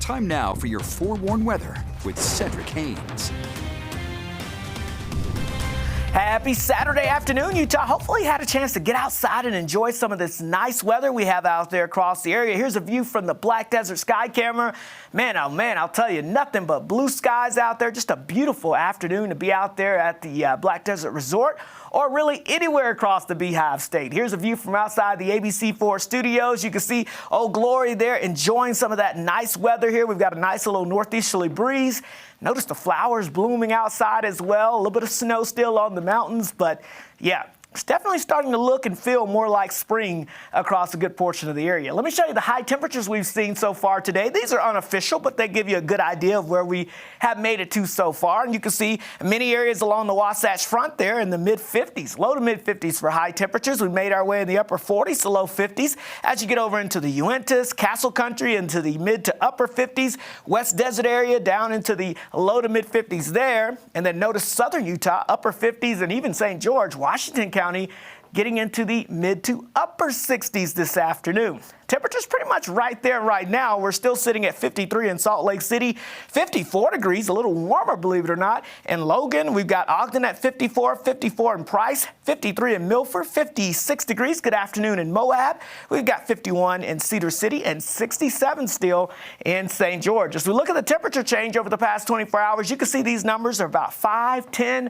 Time now for your forewarned weather with Cedric Haynes. Happy Saturday afternoon, Utah. Hopefully you had a chance to get outside and enjoy some of this nice weather we have out there across the area. Here's a view from the Black Desert Sky Camera. Man, oh man, I'll tell you, nothing but blue skies out there. Just a beautiful afternoon to be out there at the Black Desert Resort, or really anywhere across the Beehive State. Here's a view from outside the ABC4 studios. You can see Old Glory there enjoying some of that nice weather here. We've got a nice little northeasterly breeze. Notice the flowers blooming outside as well. A little bit of snow still on the mountains, but yeah, it's definitely starting to look and feel more like spring across a good portion of the area. Let me show you the high temperatures we've seen so far today. These are unofficial, but they give you a good idea of where we have made it to so far. And you can see many areas along the Wasatch Front there in the mid-50s, low to mid-50s for high temperatures. We made our way in the upper 40s to low 50s. As you get over into the Uintas, Castle Country, into the mid to upper 50s, West Desert area down into the low to mid-50s there. And then notice southern Utah, upper 50s, and even St. George, Washington County, getting into the mid to upper 60s this afternoon. Temperatures pretty much right there right now. We're still sitting at 53 in Salt Lake City, 54 degrees, a little warmer, believe it or not. In Logan, we've got Ogden at 54, 54 in Price, 53 in Milford, 56 degrees. Good afternoon in Moab. We've got 51 in Cedar City and 67 still in St. George. As we look at the temperature change over the past 24 hours, you can see these numbers are about 5, 10,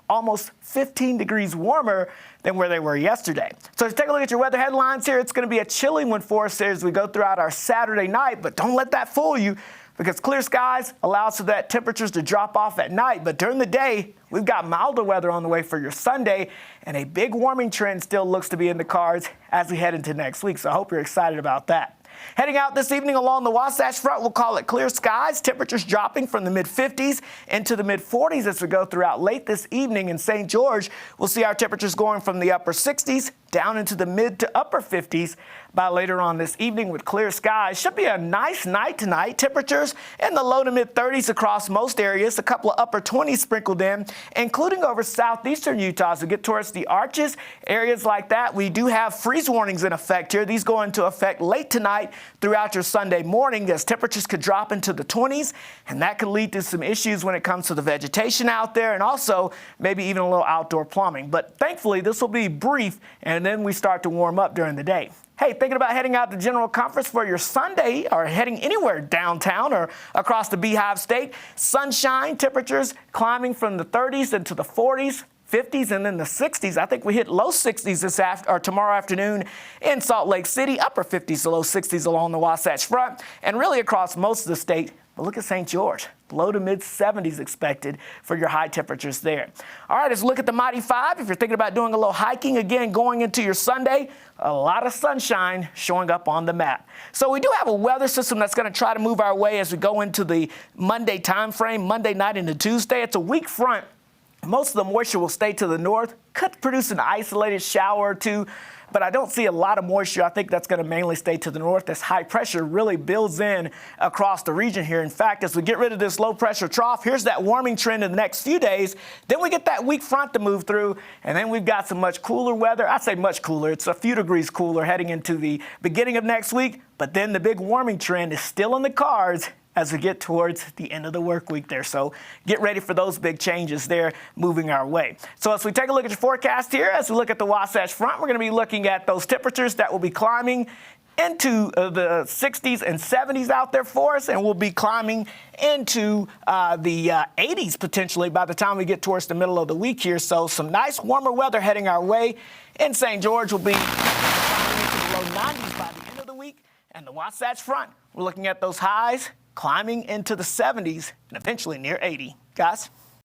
almost 15 degrees warmer than where they were yesterday. So let's take a look at your weather headlines here. It's going to be a chilly one for us as we go throughout our Saturday night, but don't let that fool you, because clear skies allows for that temperatures to drop off at night. But during the day, we've got milder weather on the way for your Sunday, and a big warming trend still looks to be in the cards as we head into next week. So I hope you're excited about that. Heading out this evening along the Wasatch Front, we'll call it clear skies. Temperatures dropping from the mid-50s into the mid-40s as we go throughout late this evening in St. George. We'll see our temperatures going from the upper 60s down into the mid to upper 50s by later on this evening with clear skies. Should be a nice night tonight. Temperatures in the low to mid-30s across most areas. A couple of upper 20s sprinkled in, including over southeastern Utah. As we get towards the Arches, areas like that, we do have freeze warnings in effect here. These go into effect late tonight throughout your Sunday morning as temperatures could drop into the 20s, and that could lead to some issues when it comes to the vegetation out there and also maybe even a little outdoor plumbing. But thankfully, this will be brief, and then we start to warm up during the day. Hey, thinking about heading out to General Conference for your Sunday or heading anywhere downtown or across the Beehive State? Sunshine, temperatures climbing from the 30s into the 40s. 50s and then the 60s. I think we hit low 60s tomorrow afternoon in Salt Lake City, upper 50s to low 60s along the Wasatch Front, and really across most of the state. But look at St. George, low to mid 70s expected for your high temperatures there. All right, let's look at the Mighty 5. If you're thinking about doing a little hiking, again, going into your Sunday, a lot of sunshine showing up on the map. So we do have a weather system that's going to try to move our way as we go into the Monday time frame, Monday night into Tuesday. It's a weak front. Most of the moisture will stay to the north, could produce an isolated shower or two, but I don't see a lot of moisture. I think that's going to mainly stay to the north as high pressure really builds in across the region here. In fact, as we get rid of this low pressure trough, here's that warming trend in the next few days. Then we get that weak front to move through, and then we've got some much cooler weather. I say much cooler. It's a few degrees cooler heading into the beginning of next week, but then the big warming trend is still in the cards as we get towards the end of the work week there. So get ready for those big changes there moving our way. So as we take a look at your forecast here, as we look at the Wasatch Front, we're going to be looking at those temperatures that will be climbing into the 60s and 70s out there for us, and we'll be climbing into the 80s potentially by the time we get towards the middle of the week here. So some nice warmer weather heading our way. In St. George, we'll be climbing into the low 90s by the end of the week. And the Wasatch Front, we're looking at those highs climbing into the 70s and eventually near 80. Guys?